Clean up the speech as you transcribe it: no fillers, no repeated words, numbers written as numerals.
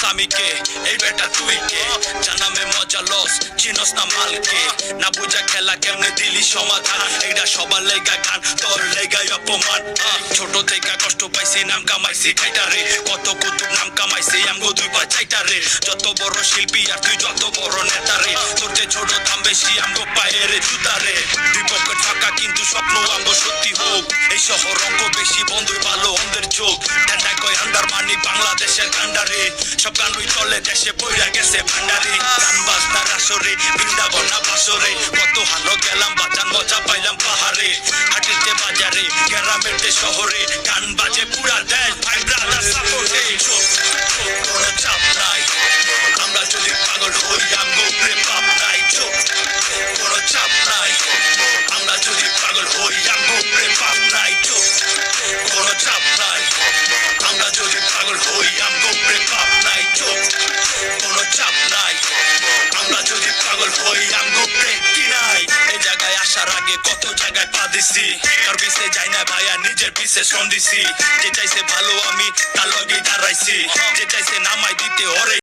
আমি কে এই বেটা তুই কে জানামে মজা লস চিনস না মালকে না বুঝা খেলা কেমনে দিলি সমাধান এইটা সবার লেগা গান তোর লেগাই অপমান ছোট থেকে কষ্ট পাইছি নাম কামাইছি খাইটারে কত কুতুব নাম কামাইছি আমগো দুই পা চাইটারে যত বড় শিল্পী আর তুই যত বড় নেতারে তোর যে ছোট দাম বেশি আমগো পায়ের জুতারে দুই পকেট ফাঁকা কিন্তু স্বপ্ন আমগো সত্যি হোক এই শহর অঙ্ক বেশি বন্ধুই ভালো অন্ধের চোখ ঠান্ডা কয় আন্ডার মানি বাংলাদেশের কান্ডারে সব গানই চলে দেশে পইরা গেছে ভান্ডারে গান বাজনার আসরে বৃন্দাবন না বাসরে কত হানো গেলাম বাজান মজা পাইলাম পাহাড়ে হাটিতে বাজারে গ্রামের শহরে গান বাজে পুরা দেশ ভাই ব্রাদার সাপোর্টে কোনো চাপ নাই আমরা যদি পাগল হই আমগো প্রেম পাপ নাই চোখ কোনো চাপ নাই আমরা যদি পাগল হই আমগো প্রেম পাপ নাই চোখ কোনো চাপ নাই আমরা যদি পাগল হই আমগো প্রেম পাপ নাই চোখ কোনো চাপ নাই আমরা যদি পাগল হই আমগো প্রেম কি নাই এই জায়গায় আসার আগে কত জায়গায় পা দিছি কার পিছে যাই না ভাইয়া নিজের পিছে শ্রম দিছি যে চাইছে ভালো আমি তার লগে দাঁড়াইছি যে চাইছে নামাই দিতে ওরে